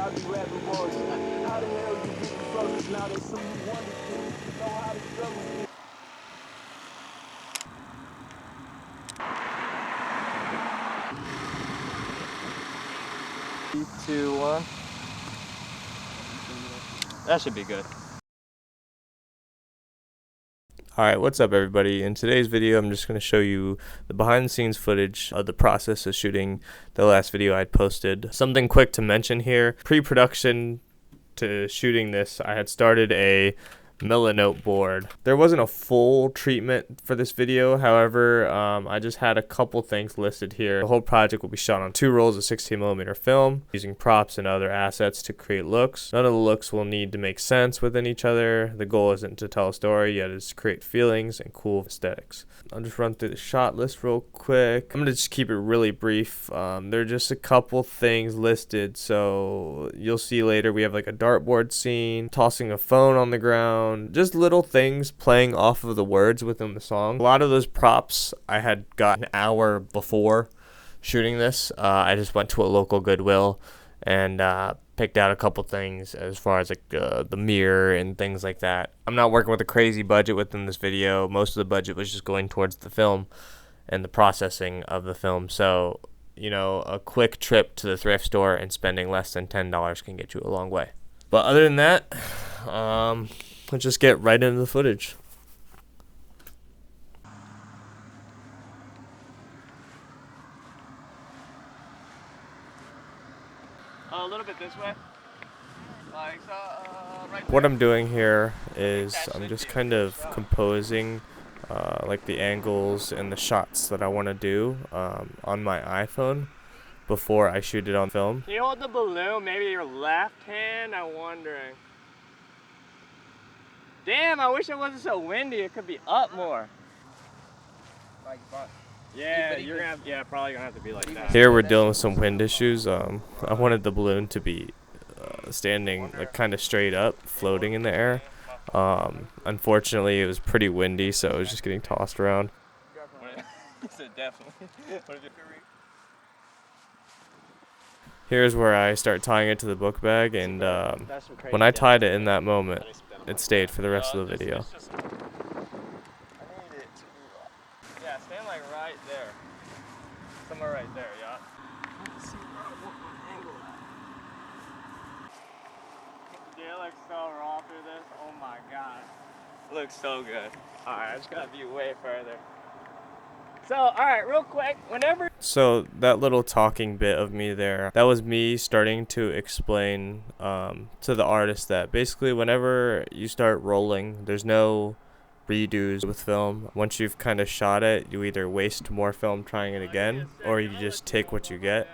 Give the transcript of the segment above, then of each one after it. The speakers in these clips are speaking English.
Three, two, one. That should be good. Alright, what's up everybody? In today's video I'm just going to show you the behind the scenes footage of the process of shooting the last video I'd posted. Something quick to mention here, pre-production to shooting this I had started a Melanote board. There wasn't a full treatment for this video, however I just had a couple things listed here. The whole project will be shot on 2 rolls of 16mm film using props and other assets to create looks. None of the looks will need to make sense within each other. The goal isn't to tell a story, yet it's to create feelings and cool aesthetics. I'll just run through the shot list real quick. I'm gonna just keep it really brief. There are just a couple things listed, so you'll see later we have like a dartboard scene, tossing a phone on the ground, just little things playing off of the words within the song. A lot of those props I had got an hour before shooting this. I just went to a local Goodwill and picked out a couple things as far as like the mirror and things like that. I'm not working with a crazy budget within this video. Most of the budget was just going towards the film and the processing of the film. So, you know, a quick trip to the thrift store and spending less than $10 can get you a long way. But other than that, let's just get right into the footage. A little bit this way. Like so, right What I'm doing here is I'm just kind of composing like the angles and the shots that I want to do on my iPhone before I shoot it on film. Can you hold the balloon? Maybe your left hand? I'm wondering. Damn, I wish it wasn't so windy. It could be up more. Yeah, you're gonna have, probably gonna have to be like that. Here we're dealing with some wind issues. I wanted the balloon to be standing like kind of straight up, floating in the air. Unfortunately, it was pretty windy, so it was just getting tossed around. Definitely. Here's where I start tying it to the book bag, and when I tied it in that moment, it stayed for the rest of the video. Yeah, stand like right there. Somewhere right there, yeah. It looks so raw through this. Oh my god. It looks so good. Alright, I just gotta be way further. So, alright, real quick, whenever... So that little talking bit of me there, that was me starting to explain to the artist that basically whenever you start rolling, there's no redos with film. Once you've kind of shot it, you either waste more film trying it again, or you just take what you get.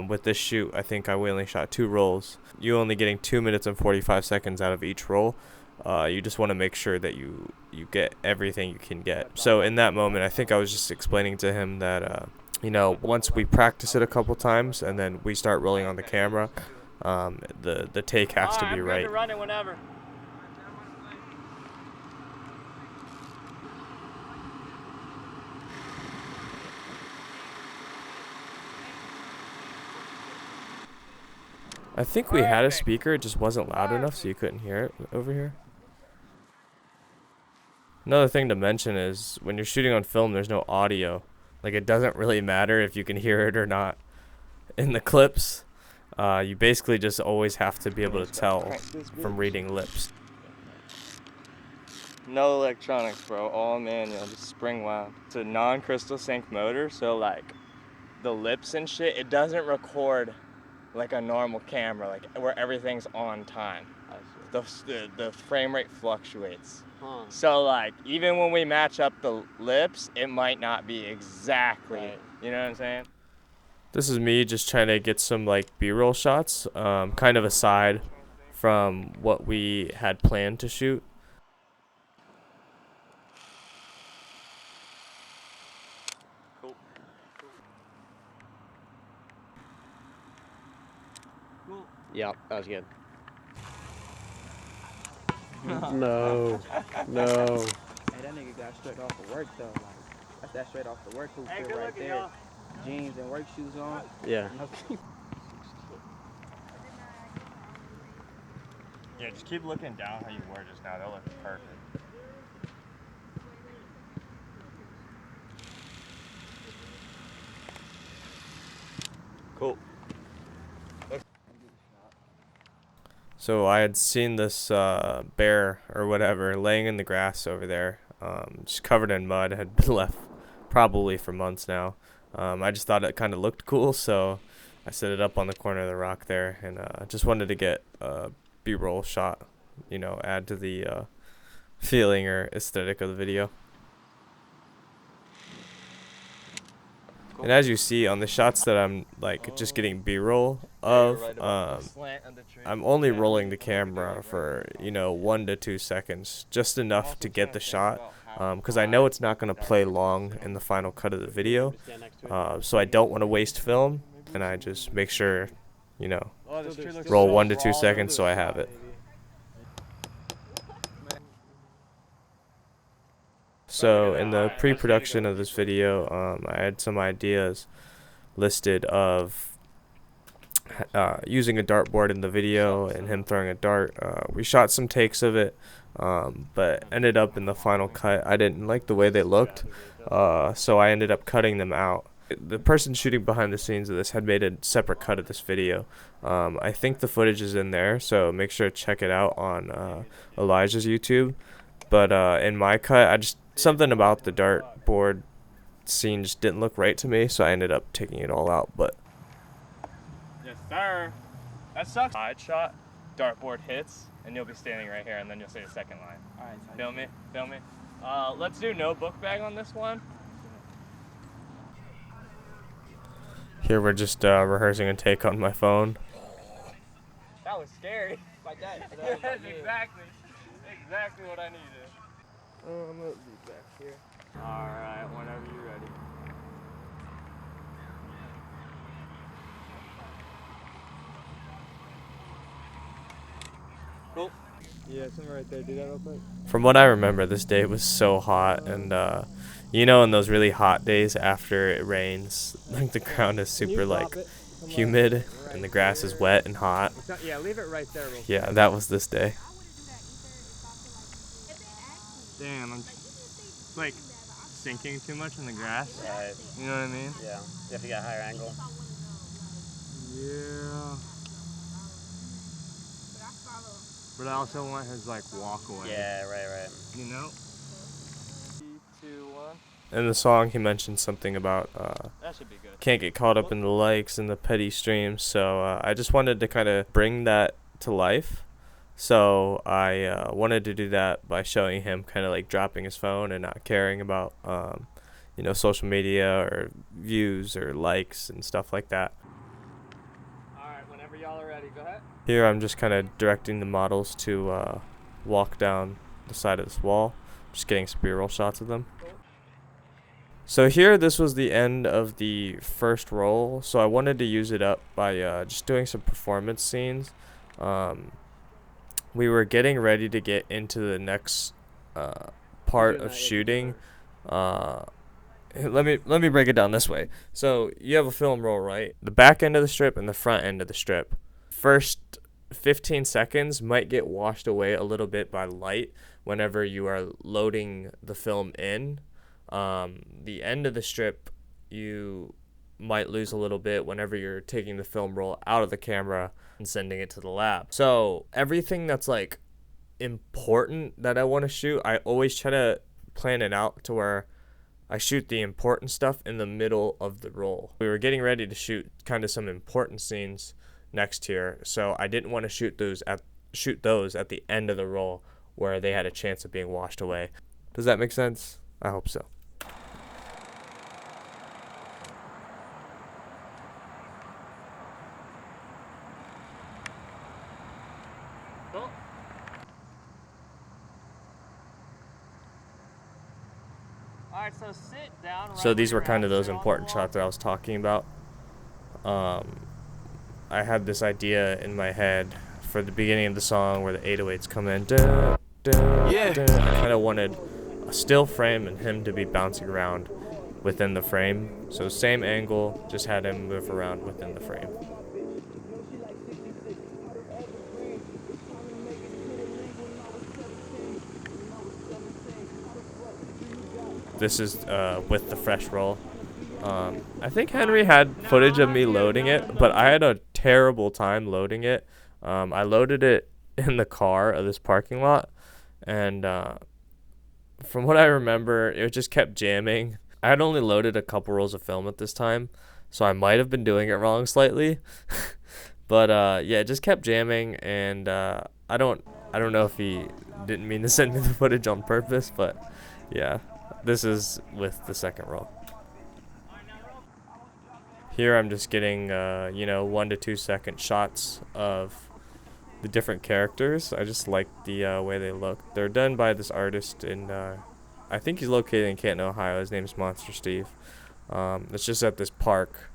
With this shoot, I think I only shot 2 rolls. You only getting 2 minutes and 45 seconds out of each roll. You just want to make sure that you get everything you can get. So in that moment, I think I was just explaining to him that you know, once we practice it a couple times and then we start rolling on the camera, the take has to be right. Run it whenever. I think we had a speaker, it just wasn't loud enough so you couldn't hear it over here. Another thing to mention is when you're shooting on film, there's no audio. Like, it doesn't really matter if you can hear it or not in the clips. You basically just always have to be able to tell from reading lips. No electronics, bro. All manual, just spring wound. It's a non-crystal sync motor, so like the lips and shit, it doesn't record like a normal camera, like where everything's on time. The frame rate fluctuates. So like even when we match up the lips, it might not be exactly, you know what I'm saying? This is me just trying to get some like B-roll shots, kind of aside from what we had planned to shoot. Cool. Yep, that was good. No, no. Hey, that nigga got straight off of work though. Like, that's that straight off the work outfit right there. Jeans and work shoes on. Yeah. Yeah, just keep looking down how you were just now. They'll look perfect. Cool. So I had seen this bear or whatever laying in the grass over there, just covered in mud, had been left probably for months now. I just thought it kind of looked cool, so I set it up on the corner of the rock there, and just wanted to get a B-roll shot, you know, add to the feeling or aesthetic of the video. Cool. And as you see on the shots that I'm like just getting B-roll of, I'm only rolling the camera for, you know, 1 to 2 seconds, just enough to get the shot, because I know it's not going to play long in the final cut of the video, so I don't want to waste film, and I just make sure, you know, roll 1 to 2 seconds so I have it. So in the pre-production of this video, I had some ideas listed of using a dartboard in the video and him throwing a dart. We shot some takes of it, but ended up in the final cut, I didn't like the way they looked, so I ended up cutting them out. The person shooting behind the scenes of this had made a separate cut of this video. I think the footage is in there, so make sure to check it out on Elijah's YouTube. But in my cut, something about the dartboard scene just didn't look right to me, so I ended up taking it all out. But yes, sir. That sucks. Side shot, dartboard hits, and you'll be standing right here, and then you'll say the second line. All right. Film me, film me. Let's do no book bag on this one. here we're just rehearsing a take on my phone. That was scary. Like that. That's exactly what I needed. I'm gonna be back here. All right, whenever you're ready. Cool. Yeah, somewhere right there. Do that real quick. From what I remember, this day was so hot, and you know, in those really hot days after it rains, like the ground is super like humid and the grass is wet and hot. Yeah, leave it right there real quick. Yeah, that was this day. Damn, I'm like sinking too much in the grass. Right. You know what I mean? Yeah. You have to get a higher angle. Yeah. But I also want his like walk away. Yeah, right. You know? 3, 2, 1. In the song, he mentioned something about That should be good. can't get caught up in the likes and the petty streams, so I just wanted to kind of bring that to life. So I wanted to do that by showing him kind of like dropping his phone and not caring about you know, social media or views or likes and stuff like that. Alright, whenever y'all are ready, go ahead. Here I'm just kind of directing the models to walk down the side of this wall, just getting some B-roll shots of them. So here, this was the end of the first roll, so I wanted to use it up by just doing some performance scenes. We were getting ready to get into the next part of shooting. Let me break it down this way. So you have a film roll, right? The back end of the strip and the front end of the strip. First 15 seconds might get washed away a little bit by light whenever you are loading the film in. The end of the strip, you might lose a little bit whenever you're taking the film roll out of the camera and sending it to the lab. So everything that's like important that I want to shoot, I always try to plan it out to where I shoot the important stuff in the middle of the roll. We were getting ready to shoot kind of some important scenes next here, so I didn't want to shoot those at the end of the roll where they had a chance of being washed away. Does that make sense? I hope so. Cool. Alright, so sit down. So these were kind of those important shots that I was talking about. I had this idea in my head for the beginning of the song where the 808s come in. Dun, dun, Yeah. dun. I kind of wanted a still frame and him to be bouncing around within the frame. So same angle, just had him move around within the frame. this is with the fresh roll. I think Henry had footage of me loading it, but I had a terrible time loading it. I loaded it in the car of this parking lot, and from what I remember, it just kept jamming. I had only loaded a couple rolls of film at this time, so I might have been doing it wrong slightly. But yeah, it just kept jamming, and I don't know if he didn't mean to send me the footage on purpose, but yeah, this is with the second roll. Here I'm just getting, 1 to 2 second shots of the different characters. I just like the way they look. They're done by this artist in, I think he's located in Canton, Ohio. His name's Monster Steve. It's just at this park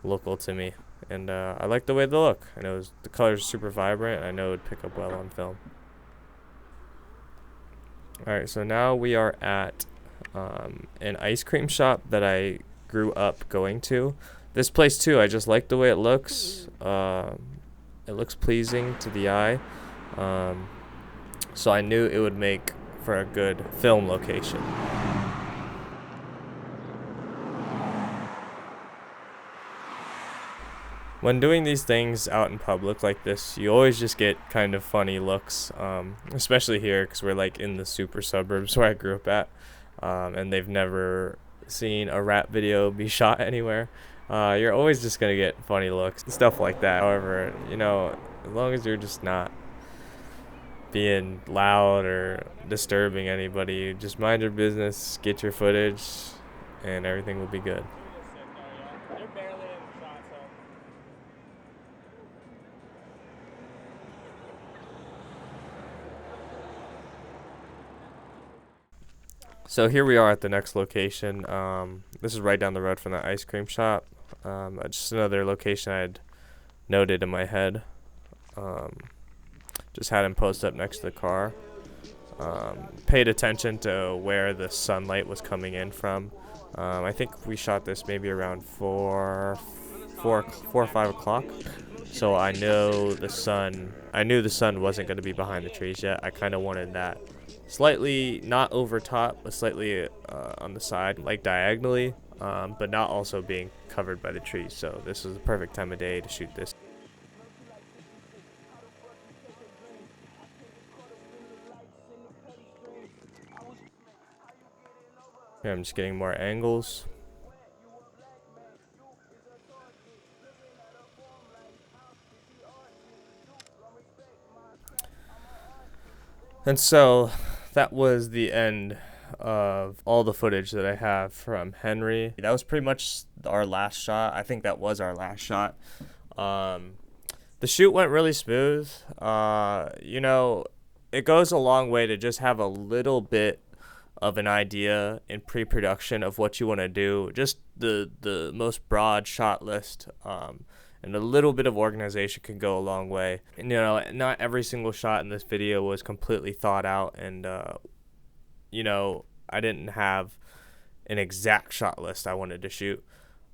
local to me. And I like the way they look. I know the colors are super vibrant. I know it would pick up well on film. Alright, so now we are at an ice cream shop that I grew up going to. This place too, I just like the way it looks. It looks pleasing to the eye. So I knew it would make for a good film location. When doing these things out in public like this, you always just get kind of funny looks, especially here because we're like in the super suburbs where I grew up at, and they've never seen a rap video be shot anywhere. You're always just gonna get funny looks, stuff like that. However, as long as you're just not being loud or disturbing anybody, just mind your business, get your footage, and everything will be good. So here we are at the next location. This is right down the road from the ice cream shop. Just another location I had noted in my head. Just had him post up next to the car. Paid attention to where the sunlight was coming in from. I think we shot this maybe around 4 or 5 o'clock. So I knew the sun wasn't going to be behind the trees yet. I kind of wanted that slightly not over top, but slightly on the side, like diagonally, but not also being covered by the trees. So this is the perfect time of day to shoot this. Here I'm just getting more angles. And so that was the end of all the footage that I have from Henry. That was pretty much our last shot. I think that was our last shot. The shoot went really smooth. It goes a long way to just have a little bit of an idea in pre-production of what you want to do. Just the most broad shot list. And a little bit of organization can go a long way. And, not every single shot in this video was completely thought out. And, I didn't have an exact shot list I wanted to shoot.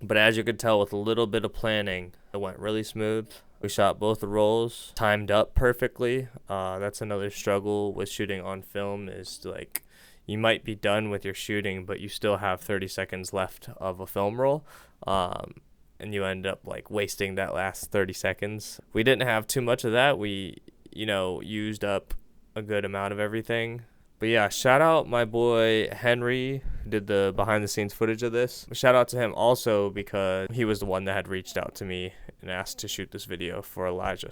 But as you could tell, with a little bit of planning, it went really smooth. We shot both the rolls, timed up perfectly. That's another struggle with shooting on film is like, you might be done with your shooting, but you still have 30 seconds left of a film roll. And you end up like wasting that last 30 seconds. We didn't have too much of that. We, used up a good amount of everything. But yeah, shout out my boy Henry, who did the behind the scenes footage of this. Shout out to him also because he was the one that had reached out to me and asked to shoot this video for Elijah.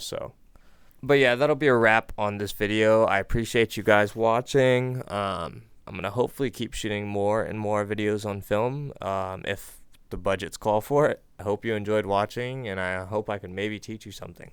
But yeah, that'll be a wrap on this video. I appreciate you guys watching. I'm going to hopefully keep shooting more and more videos on film if the budgets call for it. I hope you enjoyed watching, and I hope I can maybe teach you something.